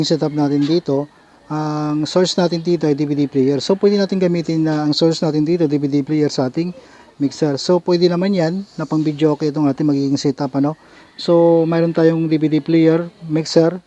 setup natin dito, ang source natin dito ay DVD player. So pwede natin gamitin na ang source natin dito DVD player sa ating mixer. So pwede naman yan na pang video okay itong ating magiging setup, ano. So mayroon tayong DVD player, mixer,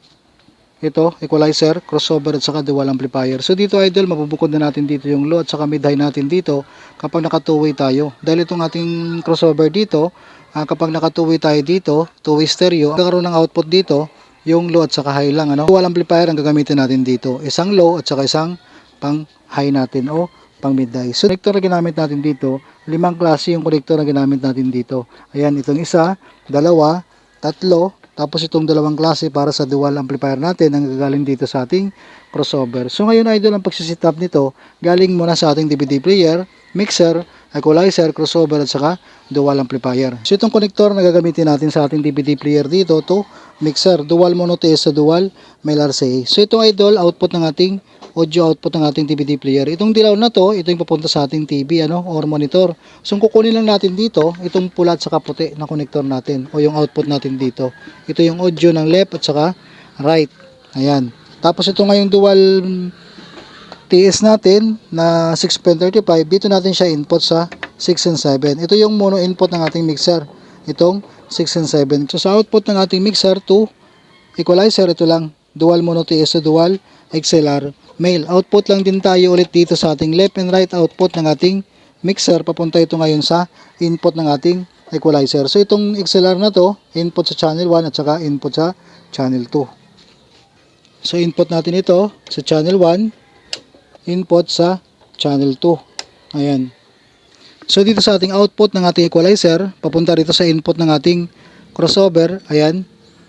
ito, equalizer, crossover at saka dual amplifier. So dito idol, mabubukod na natin dito yung low at saka mid high natin dito kapag naka two way tayo. Dahil itong ating crossover dito, kapag naka two way tayo dito, two way stereo, magkakaroon ng output dito yung low at saka high lang, ano. Dual amplifier ang gagamitin natin dito, isang low at saka isang pang high natin o pang mid high. So connector na ginamit natin dito, 5 klase yung connector na ginamit natin dito. Ayan, itong isa, dalawa, tatlo, tapos itong dalawang klase para sa dual amplifier natin ang gagaling dito sa ating crossover. So ngayon idol, ang pagsisetup nito galing muna sa ating DVD player, mixer, equalizer, crossover at saka dual amplifier. So itong connector na gagamitin natin sa ating DVD player dito to mixer, dual mono TS sa dual male RCA. So itong idol, output ng ating audio output ng ating DVD player. Itong dilaw na to, ito yung papunta sa ating TV, ano, or monitor. So kukunin lang natin dito, itong pula at saka puti na connector natin o yung output natin dito. Ito yung audio ng left at saka right. Ayan. Tapos ito nga yung dual TS natin na 6.35, dito natin siya input sa 6 and 7. Ito yung mono input ng ating mixer, itong 6 and 7. So sa output ng ating mixer to equalizer, ito lang, dual mono TS sa dual XLR male. Output lang din tayo ulit dito sa ating left and right output ng ating mixer. Papunta ito ngayon sa input ng ating equalizer. So itong XLR na to, input sa channel 1 at saka input sa channel 2. So input natin ito sa channel 1, input sa channel 2. Ayan. So dito sa ating output ng ating equalizer, papunta rito sa input ng ating crossover. Ayan.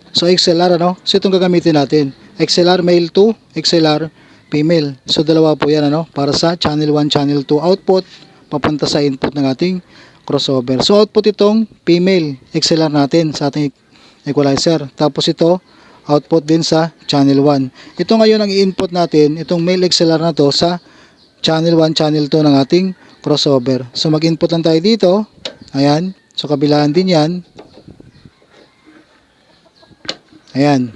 So XLR, ano? So itong gagamitin natin. XLR male to XLR female. So dalawa po yan, ano? Para sa channel 1, channel 2 output, papunta sa input ng ating crossover. So output itong female XLR natin sa ating equalizer. Tapos ito, output din sa channel 1. Ito ngayon ang i-input natin, itong male XLR na to sa channel 1, channel 2 ng ating crossover. So mag-input lang tayo dito. Ayan. So kabilaan din yan. Ayan.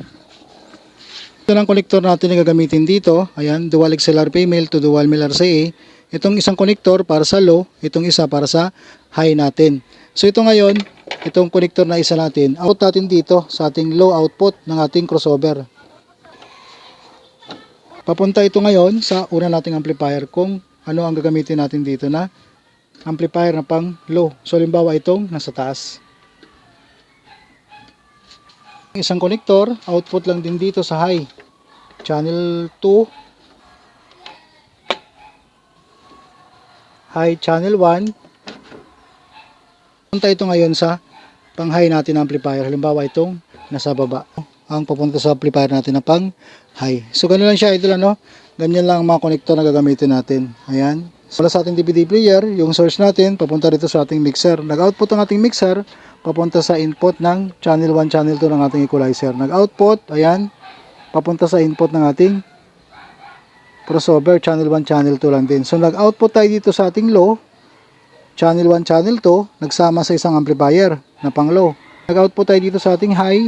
Ito ang connector natin na gagamitin dito. Ayan, dual XLR female to dual male RCA. Itong isang connector para sa low, itong isa para sa high natin. So ito ngayon, itong connector na isa natin, out natin dito sa ating low output ng ating crossover. Papunta ito ngayon sa una nating amplifier kung ano ang gagamitin natin dito na amplifier na pang low. So halimbawa itong nasa taas. Isang connector, output lang din dito sa high. Channel 2, high channel 1. Punta ito ngayon sa pang high natin na amplifier. Halimbawa itong nasa baba. Ang papunta sa amplifier natin na pang high. So ganun lang siya idol, ano? Ganyan lang ang mga connector na gagamitin natin. Ayan. So sa ating DVD player, yung source natin papunta dito sa ating mixer. Nag-output ang ating mixer papunta sa input ng channel 1, channel 2 ng ating equalizer. Nag-output, ayan, papunta sa input ng ating crossover, channel 1, channel 2 lang din. So nag-output tayo dito sa ating low, channel 1, channel 2, nagsama sa isang amplifier na pang low. Nag-output tayo dito sa ating high,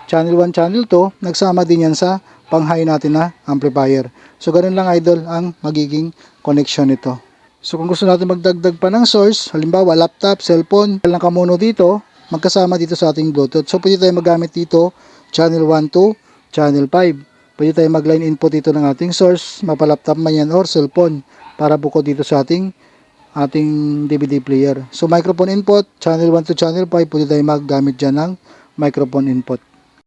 channel 1, channel 2, nagsama din yan sa pang high natin na amplifier. So ganun lang idol ang magiging connection nito. So kung gusto natin magdagdag pa ng source, halimbawa laptop, cellphone, lang kamuno dito, magkasama dito sa ating Bluetooth. So pwede tayo magamit dito channel 1 to channel 5. Pwede tayo mag-line input dito ng ating source, mapa-laptop man yan or cellphone, para bukod dito sa ating DVD player. So microphone input, channel 1 to channel 5, pwede tayo maggamit dyan ng microphone input.